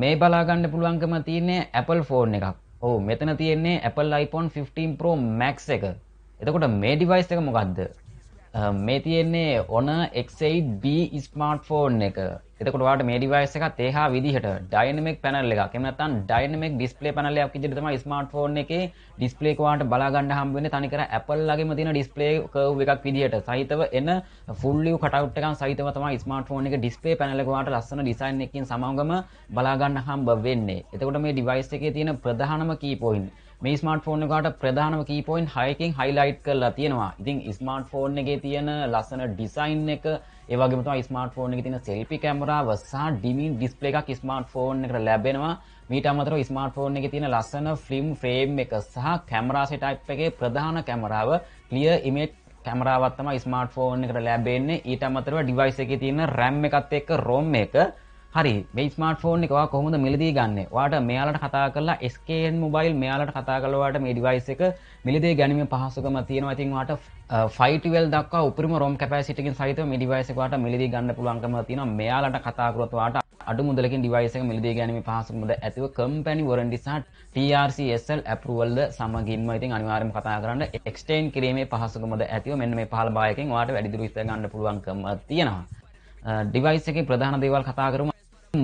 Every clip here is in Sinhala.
මේ බලා ගන්න පුළුවන්කම තියෙන්නේ Apple phone එකක්. ඔව් මෙතන තියෙන්නේ Apple iPhone 15 Pro Max එක. එතකොට මේ device එක මොකද්ද? මේ තියෙන්නේ Honor x8b smartphone එක. එතකොට ඔයාලට මේ device එකත් ඒහා විදිහට dynamic panel එකක්. එහෙම නැත්නම් dynamic display panel එකක් විදිහට තමයි smartphone එකේ display එක ඔයාලට බලා ගන්න හම්බ වෙන්නේ. තනිකර Apple ළගෙම තියෙන display curve එකක් විදිහට සහිතව එන full view cutout එකක් සහිතව තමයි smartphone එකේ display panel එක ඔයාලට ලස්සන design එකකින් සමගම බලා ගන්න හම්බ වෙන්නේ. එතකොට මේ device එකේ තියෙන ප්‍රධානම key point මේ ස්මාර්ට්ෆෝන් එකට ප්‍රධානම key point 6කින් highlight කරලා තියෙනවා. ඉතින් ස්මාර්ට්ෆෝන් එකේ තියෙන ලස්සන design එක, ඒ වගේම තමයි ස්මාර්ට්ෆෝන් එකේ තියෙන selfie කැමරාව සහ dimming display එකක් ස්මාර්ට්ෆෝන් එකට ලැබෙනවා. මීට අමතරව ස්මාර්ට්ෆෝන් එකේ තියෙන ලස්සන film frame එක සහ කැමරා setup එකේ ප්‍රධාන කැමරාව clear image කැමරාවක් තමයි ස්මාර්ට්ෆෝන් එකට ලැබෙන්නේ. ඊට අමතරව device එකේ තියෙන RAM එකත් එක්ක ROM එක හරි මේ ස්මාර්ට්ෆෝන් එක ඔයා කොහොමද මිලදී ගන්නෙ? ඔයාට මෙයාලට කතා කරලා SKN mobile මෙයාලට කතා කරලා ඔයාට මේ device එක මිලදී ගැනීමේ පහසුකම තියෙනවා. ඉතින් ඔයාට 512 දක්වා උපරිම ROM capacity එකකින් සහිතව මේ device එක ඔයාට මිලදී ගන්න පුළුවන්කම තියෙනවා. මෙයාලට කතා කරොත් ඔයාට අඩු මුදලකින් device එක මිලදී ගැනීමේ පහසුකමද ඇතිව company warranty සහ TRCSL approval ද සමගින්ම ඉතින් අනිවාර්යයෙන්ම කතා කරන්න extend කිරීමේ පහසුකමද ඇතිව මෙන්න මේ 15 භාගයකින් ඔයාට වැඩිදුර විස්තර ගන්න පුළුවන්කම තියෙනවා. device එකේ ප්‍රධාන දේවල් කතා කරමු.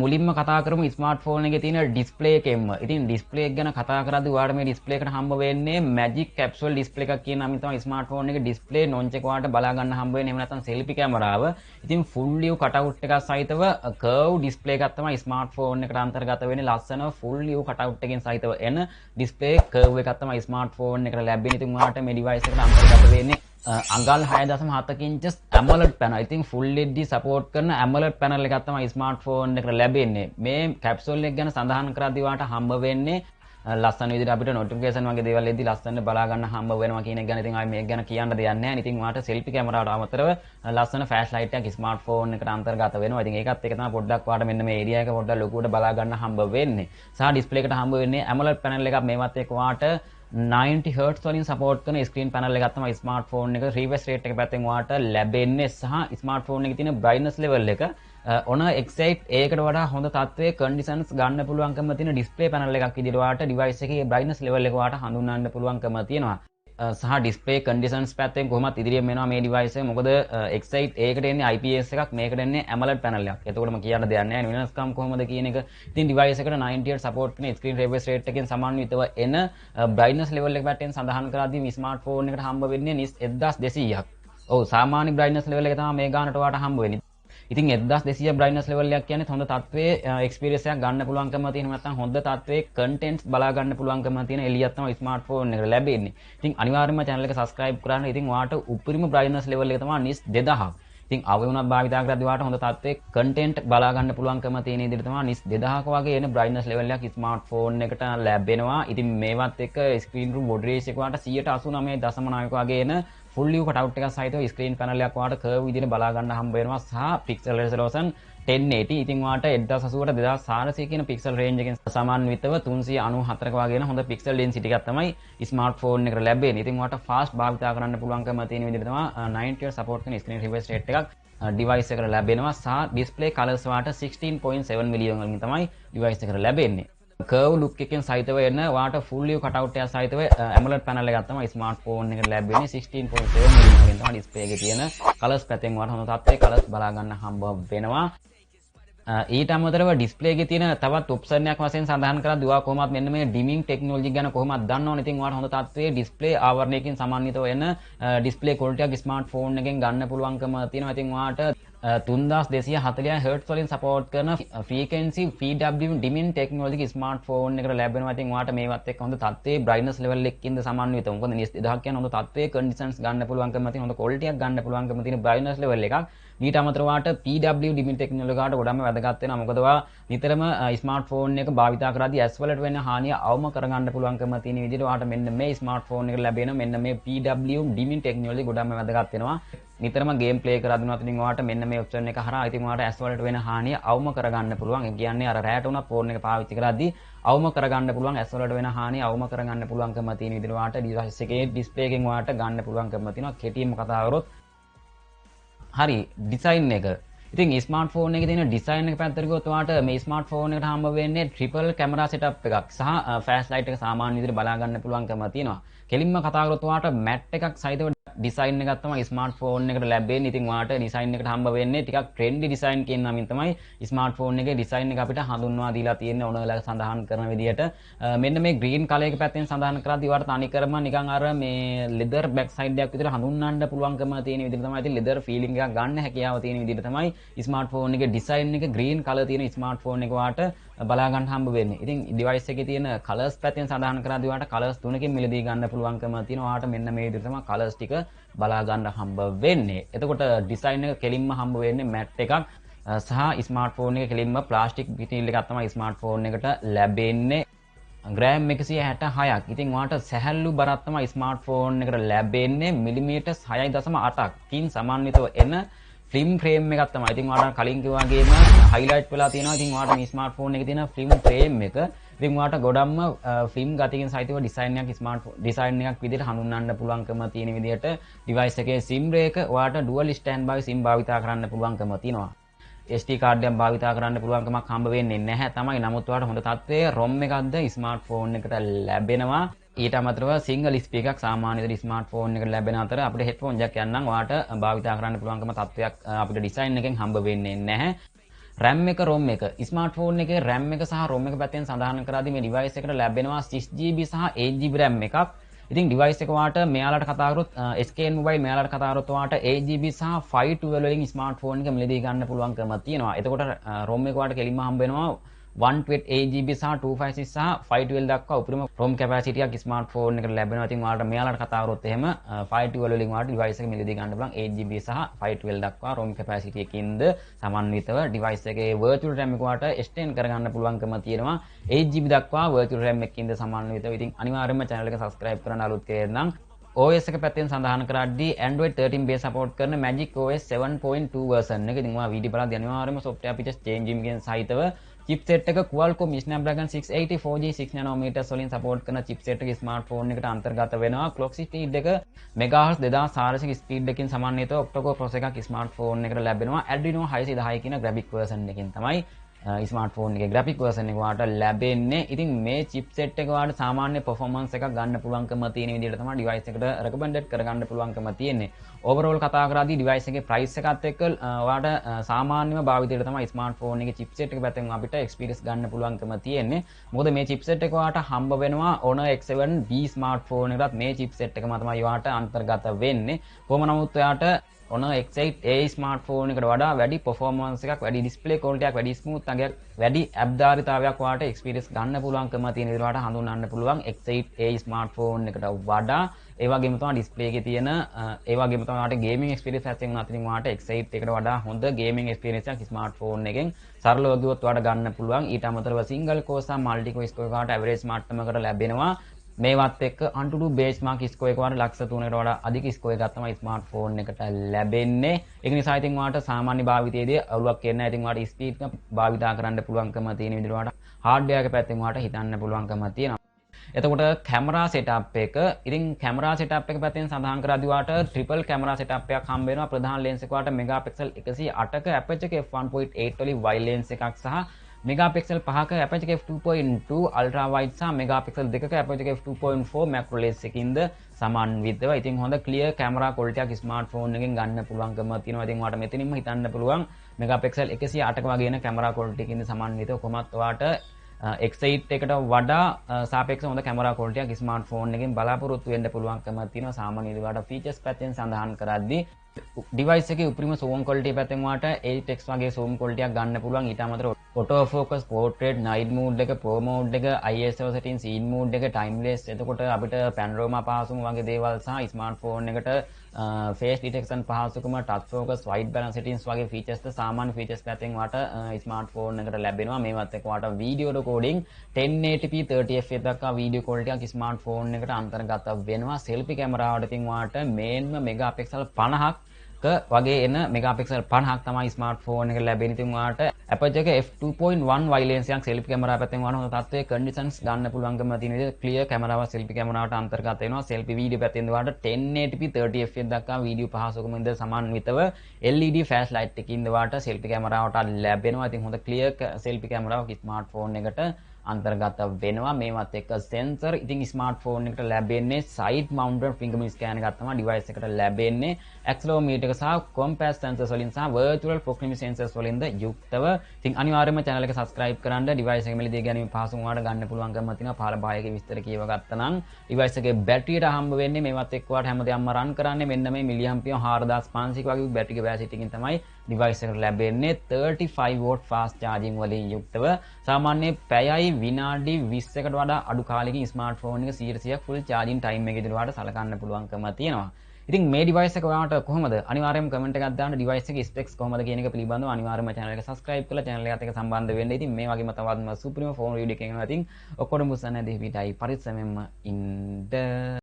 මුලින්ම කතා කරමු ස්මාර්ට්ෆෝන් එකේ තියෙන ඩිස්ප්ලේ එකෙන්ම. ඉතින් ඩිස්ප්ලේ එක ගැන කතා කරද්දී ඔයාලට මේ ඩිස්ප්ලේ එකට හම්බ වෙන්නේ මැජික් කැප්සූල් ඩිස්ප්ලේ එකක් කියන නමින් තමයි ස්මාර්ට්ෆෝන් එකේ ඩිස්ප්ලේ නොන්ච් එක ඔයාලට බලා ගන්න හම්බ වෙන්නේ. එහෙම නැත්නම් සෙල්ෆි කැමරාව. ඉතින් ෆුල් view cutout එකක් සහිතව කර්ව් ඩිස්ප්ලේ එකක් තමයි ස්මාර්ට්ෆෝන් එකට අන්තර්ගත වෙන්නේ. ලස්සන ෆුල් view cutout එකකින් සහිතව එන ඩිස්ප්ලේ කර්ව් එකක් තමයි ස්මාර්ට්ෆෝන් එකට ලැබෙන්නේ. ඉතින් ඔයාලට මේ device එකට අන්තර්ගත වෙන්නේ අඟල් 6.7 ඉන්චස් AMOLED panel. ඉතින් full LED support කරන AMOLED panel එකක් තමයි ස්මාර්ට්ෆෝන් එකට ලැබෙන්නේ. මේ කැප්සූල් එක ගැන සඳහන් කරද්දී වාට හම්බ වෙන්නේ ලස්සන විදිහට අපිට notification වගේ දේවල් එද්දී ලස්සන බලා ගන්න හම්බ වෙනවා කියන එක ගැන ඉතින් ආයි මේක ගැන කියන්න දෙයක් නැහැ. ඉතින් වාට selfie කැමරාවට අමතරව ලස්සන flash light එකක් ස්මාර්ට්ෆෝන් එකට අන්තර්ගත වෙනවා. ඉතින් ඒකත් එක තමයි පොඩ්ඩක් වාට මෙන්න මේ area එක පොඩ්ඩක් ලොකුවට බලා ගන්න හම්බ වෙන්නේ. සහ display එකට හම්බ වෙන්නේ AMOLED panel එකක්. මේවත් එක්ක වාට 90 Hz වලින් support කරන screen panel එකක් තමයි ස්මාර්ට්ෆෝන් එක refresh rate එක පැත්තෙන් ඔයාලට ලැබෙන්නේ. සහ ස්මාර්ට්ෆෝන් එකේ තියෙන brightness level එක Honor x8 ඒකට වඩා හොඳ තත්ත්වයේ conditions ගන්න පුළුවන්කම තියෙන display panel එකක් විදිහට ඔයාලට device එකේ brightness level එක ඔයාලට හඳුන්වන්න පුළුවන්කම තියෙනවා. සහ display conditions පැත්තෙන් කොහොමත් ඉදිරියෙන් එනවා මේ device එක. මොකද x8 ඒකට එන්නේ IPS එකක්, මේකට එන්නේ AMOLED panel එකක්. එතකොටම කියන්න දෙයක් නැහැ වෙනස්කම් කොහොමද කියන එක. ඉතින් device එකට 90 Hz support කරන screen refresh rate එකෙන් සමන්විතව එන brightness level එක පැත්තෙන් සඳහන් කරද්දී මේ ස්මාර්ට්ෆෝන් එකට හම්බ වෙන්නේ NIS 1200ක්. ඔව් සාමාන්‍ය brightness level එක තමයි මේ ගානට ඔයාලට හම්බ වෙන්නේ. ඉතින් 1200 brightness level එකක් කියන්නේ හොඳ තත්ත්වයේ experience එකක් ගන්න පුළුවන්කම තියෙන නැත්නම් හොඳ තත්ත්වයේ contents බලා ගන්න පුළුවන්කම තියෙන එළියක් තමයි ස්මාර්ට්ෆෝන් එකට ලැබෙන්නේ. ඉතින් අනිවාර්යයෙන්ම channel එක subscribe කරන්න. ඉතින් ඔයාලට උපරිම brightness level එක තමයි NIS 2000ක්. ඉතින් අවුල් වුණත් භාවිතා කරද්දී ඔයාලට හොඳ තත්ත්වයේ content බලා ගන්න පුළුවන්කම තියෙන විදිහට තමයි NIS 2000ක වගේ එන brightness level එකක් ස්මාර්ට්ෆෝන් එකට ලැබෙනවා. ඉතින් මේවත් එක්ක screen room body ratio එක ඔයාලට 189.9 වගේ එන full view cutout එකක් සහිතව screen panel එකක් ඔයාලට curve විදිහට බලා ගන්න හම්බ වෙනවා. සහ pixel resolution 1080. ඉතින් ඔයාලට 1080ට 2400 කියන pixel range එකෙන් සමන්විතව 394ක වගේ වෙන හොඳ pixel density එකක් තමයි ස්මාර්ට්ෆෝන් එකට ලැබෙන්නේ. ඉතින් ඔයාලට fast භාවිතා කරන්න පුළුවන්කම තියෙන විදිහට තමයි 90 Hz support කරන screen refresh rate එකක් device එකට ලැබෙනවා. සහ display colors ඔයාලට 16.7 million වලින් තමයි device එකට ලැබෙන්නේ. curve look එකෙන් සහිතව එන ඔයාලට full view cutout එකක් සහිතව AMOLED panel එකක් තමයි ස්මාර්ට්ෆෝන් එකට ලැබෙන්නේ. 16.7 million වලින් තමයි display එකේ තියෙන colors පැත්තෙන් ඔයාලට හොඳ තත්ත්වයේ colors බලා ගන්න හම්බ වෙනවා. ඊට අමතරව display එකේ තියෙන තවත් option එකක් වශයෙන් සඳහන් කරලා දුවා කොහොමත් මෙන්න මේ dimming technology ගැන කොහොමත් දන්නවනේ. ඉතින් ඔයාලට හොඳ තත්ත්වයේ display ආවරණයකින් සමන්විතව එන display quality එකක් ස්මාර්ට්ෆෝන් එකෙන් ගන්න පුළුවන්කම තියෙනවා. ඉතින් ඔයාලට 3240 Hz වලින් support කරන frequency PW dimming technology smartphone එකට ලැබෙනවා. ඉතින් ඔයාලට මේවත් එක්ක හොඳ තත්ත්වයේ brightness level එකකින්ද සමන්විතව. මොකද NIS 2000 කියන්නේ හොඳ තත්ත්වයේ conditions ගන්න පුළුවන්කම තියෙන හොඳ quality එකක් ගන්න පුළුවන්කම තියෙන brightness level එකක්. ඊට අමතරව ඔයාලට PW dimming technology එකට ගොඩක්ම වැදගත් වෙනවා. මොකද ඔයා නිතරම ස්මාර්ට්ෆෝන් එක භාවිතා කරද්දී ඇස් වලට වෙන හානිය අවම කරගන්න පුළුවන්කම තියෙන විදිහට ඔයාලට මෙන්න මේ ස්මාර්ට්ෆෝන් එකට ලැබෙන මෙන්න මේ PW dimming technology ගොඩක්ම වැදගත් වෙනවා. නිතරම ගේම් ප්ලේ කරද්දී ඉතින් ඔයාලට මෙන්න මේ ඔප්ෂන් එක හරහා ඉතින් ඔයාලට ඇස් වලට වෙන හානිය අවම කරගන්න පුළුවන්. ඒ කියන්නේ අර රැට උනත් ෆෝන් එක පාවිච්චි කරද්දී අවම කරගන්න පුළුවන්. ඇස් වලට වෙන හානිය අවම කරගන්න පුළුවන්කම තියෙන විදිහට ඔයාලට device එකේ display එකෙන් ඔයාලට ගන්න පුළුවන්කම තියෙනවා. කෙටියෙන්ම කතා කරොත් හරි design එක. ඉතින් ස්මාර්ට්ෆෝන් එකේ තියෙන ඩිසයින් එක පැත්තට ගියොත් ඔයාලට මේ ස්මාර්ට්ෆෝන් එකට හම්බ වෙන්නේ ට්‍රිපල් කැමරා සෙටප් එකක් සහ ෆ්ලෑෂ් ලයිට් එක සාමාන්‍ය විදිහට බලා ගන්න පුළුවන්කම තියෙනවා. කෙලින්ම කතා කරොත් ඔයාලට මැට් එකක් සහිතව ඩිසයින් එකක් තමයි ස්මාර්ට්ෆෝන් එකට ලැබෙන්නේ. ඉතින් ඔයාලට ඩිසයින් එකට හම්බ වෙන්නේ ටිකක් ට්‍රෙන්ඩි ඩිසයින් කියන නමින් තමයි ස්මාර්ට්ෆෝන් එකේ ඩිසයින් එක අපිට හඳුන්වා දීලා තියෙන්නේ ඕනලා සඳහන් කරන විදිහට. මෙන්න මේ ග්‍රීන් කලර් එක පැත්තෙන් සඳහන් කරද්දී ඔයාලට තනිකරම නිකන් අර මේ ලෙදර් බෑක් සයිඩ් එකක් විතර හඳුන්වන්න පුළුවන්කම තියෙන විදිහට තමයි ඉතින් ලෙදර් ෆීලිං එකක් ගන්න හැකියාව තියෙන විදිහට තමයි ස්මාර්ට්ෆෝන් එකේ ඩිසයින් එක ග්‍රීන් කලර් තියෙන ස්මාර්ට්ෆෝන් එක ඔයාලට බලා ගන්න හම්බ වෙන්නේ. ඉතින් ඩිවයිස් එකේ තියෙන කලර්ස් පැත්තෙන් සඳහන් කරද්දී ඔයාලට කලර්ස් තුනකින් මිලදී ගන්න පුළුවන්කම තියෙනවා. ඔයාලට මෙන්න මේ විදිහට තමයි කලර්ස් ටික බලා ගන්න හම්බ වෙන්නේ. එතකොට ඩිසයින් එක කෙලින්ම හම්බ වෙන්නේ මැට් එකක් සහ ස්මාර්ට්ෆෝන් එක කෙලින්ම ප්ලාස්ටික් පිටිල් එකක් තමයි ස්මාර්ට්ෆෝන් එකට ලැබෙන්නේ. ග්‍රෑම් 166ක්. ඉතින් ඔයාලට සැහැල්ලු බරක් තමයි ස්මාර්ට්ෆෝන් එකට ලැබෙන්නේ මිලිමීටර් 6.8ක් කින් සමන්විතව එන ෆිල්ම් ෆ්‍රේම් එකක් තමයි. ඉතින් ඔයාලට කලින් කිව්වා වගේම හයිලයිට් වෙලා තියෙනවා. ඉතින් ඔයාලට මේ ස්මාර්ට්ෆෝන් එකේ තියෙන ෆිල්ම් ෆ්‍රේම් එක ඉතින් ඔයාලට ගොඩක්ම ෆිල්ම් ගතියකින් සහිතව ඩිසයින් එකක් ස්මාර්ට්ෆෝන් ඩිසයින් එකක් විදිහට හඳුන්වන්න පුළුවන්කම තියෙන විදිහට ඩිවයිස් එකේ SIM එක ඔයාලට ඩුවල් ස්ටෑන්ඩ් බයි SIM භාවිතා කරන්න පුළුවන්කම තියෙනවා. SD කාඩ් එකක් භාවිතා කරන්න පුළුවන්කමක් හම්බ වෙන්නේ නැහැ තමයි. නමුත් ඔයාලට හොඳ තත්ත්වයේ ROM එකක්ද ස්මාර්ට්ෆෝන් එකට ලැබෙනවා. ඊට අමතරව සිංගල් ස්පීකර් එකක් සාමාන්‍ය විදිහට ස්මාර්ට්ෆෝන් එකට ලැබෙන අතර අපිට හෙඩ්ෆෝන් ජැක් යන්නම් ඔයාලට භාවිතා කරන්න පුළුවන්කම තත්ත්වයක් අපිට ඩිසයින් එකෙන් හම්බ වෙන්නේ නැහැ. RAM එක ROM එක ස්මාර්ට්ෆෝන් එකේ RAM එක සහ ROM එක පැත්තෙන් සඳහන් කරාදී මේ ඩිවයිස් එකට ලැබෙනවා 6GB සහ 8GB RAM එකක්. ඉතින් ඩිවයිස් එක ඔයාලට මෙයාලට කතා කරොත් SKN මොබයිල් මෙයාලට කතා කරොත් ඔයාලට 8GB සහ 512 වලින් ස්මාර්ට්ෆෝන් එක මිලදී ගන්න පුළුවන්කම තියෙනවා. එතකොට ROM එක ඔයාලට කෙලින්ම හම්බ වෙනවා 128GB සහ 256 සහ 512 දක්වා උපරිම ROM capacity එකක් ස්මාර්ට්ෆෝන් එකට ලැබෙනවා. ඉතින් ඔයාලට මෙයාලට කතා කරොත් එහෙම 512 වලින් ඔයාලට ඩිවයිස් එක මිලදී ගන්න පුළුවන් 8GB සහ 512 දක්වා ROM capacity එකකින්ද සමන්විතව ඩිවයිස් එකේ virtual RAM එක ඔයාලට extend කරගන්න පුළුවන්කම තියෙනවා 8GB දක්වා virtual RAM එකකින්ද සමන්විතව. ඉතින් අනිවාර්යයෙන්ම channel එක subscribe කරන්න අලුත් කෙනෙක් නම් OS එක පැත්තෙන් සඳහන් කරද්දී Android 13 base support කරන Magic OS 7.2 version එක. ඉතින් ඔයා වීඩියෝ බලද්දී අනිවාර්යයෙන්ම software features changing එකෙන් සහිතව chipset එක Qualcomm Snapdragon 680 4G 6 nanometers වලින් support කරන chipset එක ස්මාර්ට්ෆෝන් එකට අන්තර්ගත වෙනවා. clock speed එක MHz 2400 speed එකකින් සමන්විතව octa-core processor එකක් ස්මාර්ට්ෆෝන් එකට ලැබෙනවා. Adreno 610 කියන graphic version එකකින් තමයි ස්මාර්ට්ෆෝන් එකේ graphic version එක ඔයාලට ලැබෙන්නේ. ඉතින් මේ chipset එක ඔයාලට සාමාන්‍ය performance එකක් ගන්න පුළුවන්කම තියෙන විදිහට තමයි device එකට recommended කරගන්න පුළුවන්කම තියෙන්නේ. overall කතා කරද්දී device එකේ price එකත් එක්ක ඔයාලට සාමාන්‍යම භාවිතයට තමයි ස්මාර්ට්ෆෝන් එකේ chipset එක පැත්තෙන් අපිට experience ගන්න පුළුවන්කම තියෙන්නේ. මොකද මේ chipset එක ඔයාලට හම්බ වෙනවා Honor x8b ස්මාර්ට්ෆෝන් එකකට මේ chipset එකම තමයි ඔයාලට අන්තර්ගත වෙන්නේ. කොහොම නමුත් ඔයාලට Honor x8a ස්මාර්ට්ෆෝන් එකට වඩා වැඩි performance එකක්, වැඩි display quality එකක්, වැඩි smooth අගයක්, වැඩි අබ්දාරිතාවයක් ඔයාලට experience ගන්න පුළුවන්කම තියෙන විදිහට ඔයාලට හඳුන්වන්න පුළුවන් x8a ස්මාර්ට්ෆෝන් එකට වඩා. ඒ වගේම තමයි display එකේ තියෙන ඒ වගේම තමයි ඔයාලට gaming experience එකෙන් අතරින් ඔයාලට x8 එකට වඩා හොඳ gaming experience එකක් ස්මාර්ට්ෆෝන් එකෙන් සරලව ගියොත් ඔයාලට ගන්න පුළුවන්. ඊට අමතරව single core සහ multi core score එකකට average මට්ටමකට ලැබෙනවා. මේවත් එක්ක Antutu benchmark score එක වගේ ලක්ෂ 3කට වඩා අධික score එකක් තමයි ස්මාර්ට්ෆෝන් එකට ලැබෙන්නේ. ඒක නිසා ඉතින් ඔයාලට සාමාන්‍ය භාවිතයේදී අවුලක් එන්නේ නැහැ. ඉතින් ඔයාලට ස්පීඩ් එක භාවිතා කරන්න පුළුවන්කම තියෙන විදිහට ඔයාලට hardware එක පැත්තෙන් ඔයාලට හිතන්න පුළුවන්කම තියෙනවා. එතකොට කැමරා setup එක ඉතින් කැමරා setup එක පැත්තෙන් සඳහන් කරද්දී ඔයාලට triple camera setup එකක් හම්බ වෙනවා. ප්‍රධාන lens එක ඔයාලට megapixel 108ක aperture එක f1.8 වලින් wide lens එකක් සහ megapixel 5ක aperture f2.2 ultra wide සහ megapixel 2ක aperture f2.4 macro lens එකකින්ද සමන්විතව. ඉතින් හොඳ clear camera quality එකක් ස්මාර්ට්ෆෝන් එකෙන් ගන්න පුළුවන්කම තියෙනවා. ඉතින් ඔයාලට මෙතනින්ම හිතන්න පුළුවන් megapixel 108ක වගේ එන camera quality එකකින්ද සමන්විතව කොහොමත් ඔයාලට x8 එකට වඩා සාපේක්ෂව හොඳ camera quality එකක් ස්මාර්ට්ෆෝන් එකෙන් බලාපොරොත්තු වෙන්න පුළුවන්කම තියෙනවා. සාමාන්‍ය විදිහට features පැත්තෙන් සඳහන් කරද්දී device එකේ උපරිම zoom quality පැත්තෙන් ඔයාලට 8x වගේ zoom quality එකක් ගන්න පුළුවන්. ඊට අමතරව auto focus, portrait, night mode එක, pro mode එක, ISO setting, scene mode එක, timeless. එතකොට අපිට panorama පහසුකම් වගේ දේවල් සහ ස්මාර්ට්ෆෝන් එකට face detection පහසුකම, touch focus, white balance settings වගේ features සාමාන්‍ය features පැත්තෙන් ඔයාලට ස්මාර්ට්ෆෝන් එකට ලැබෙනවා. මේවත් එක්ක ඔයාලට video recording 1080p 30fps දක්වා video quality එකක් ස්මාර්ට්ෆෝන් එකට අන්තර්ගත වෙනවා. selfie camera වලට ඉතින් ඔයාලට main megapixel 50ක් වගේ එන මෙගාපික්සල් 50ක් තමයි ස්මාර්ට්ෆෝන් එක ලැබෙන්නේ. ඉතින් ඔයාලට aperture එක f2.1 wide lens එකක් selfie කැමරාව පැත්තෙන් වහන හොඳ තත්ත්වයේ conditions ගන්න පුළුවන්කම තියෙන විදිහට clear කැමරාවක් selfie කැමරාවට අන්තර්ගත වෙනවා. selfie video පැත්තෙන් ඔයාලට 1080p 30 fps දක්වා වීඩියෝ පහසුකමින්ද සමන්විතව LED flash light එකකින් ඔයාලට selfie කැමරාවට ලැබෙනවා. ඉතින් හොඳ clear selfie කැමරාවක් ස්මාර්ට්ෆෝන් එකට අන්තර්ගත වෙනවා. මේවත් එක්ක sensor ඉතින් ස්මාර්ට්ෆෝන් එකට ලැබෙන්නේ side mounted fingerprint scanner එකක් තමයි device එකට ලැබෙන්නේ. accelerometer එක සහ compass sensors වලින් සහ virtual proximity sensors වලින්ද යුක්තව. ඉතින් අනිවාර්යයෙන්ම channel එක subscribe කරන්න. device එක මෙලදී ගැනීම පහසුම ඔයාලට ගන්න පුළුවන්කම තියෙනවා. පහළ භාගයේ විස්තර කියව ගත්තා නම් device එකේ බැටරියට හම්බ වෙන්නේ මේවත් එක්ක ඔයාලට හැමදේම රන් කරන්නේ මෙන්න මේ milliampere 4500ක වගේ බැටරි capacity එකකින් තමයි device එකට ලැබෙන්නේ. 35 watt fast charging වලින් යුක්තව සාමාන්‍ය පැයයි විනාඩි 20කට වඩා අඩු කාලෙකින් ස්මාර්ට්ෆෝන් එක 100% full charging time එකේදී ඔයාලට සලකන්න පුළුවන්කම තියෙනවා. ඉතින් මේ device එක ඔයාලට කොහොමද? අනිවාර්යයෙන්ම comment එකක් දාන්න device එකේ specs කොහොමද කියන එක පිළිබඳව අනිවාර්යයෙන්ම channel එක subscribe කරලා channel එකත් එක්ක සම්බන්ධ වෙන්න. ඉතින් මේ වගේම තවත් සුපිරිම phone review එකක් එනවා. ඉතින් ඔක්කොටම මුස්සන්නේ දෙවියටයි පරිස්සමෙන්ම ඉන්න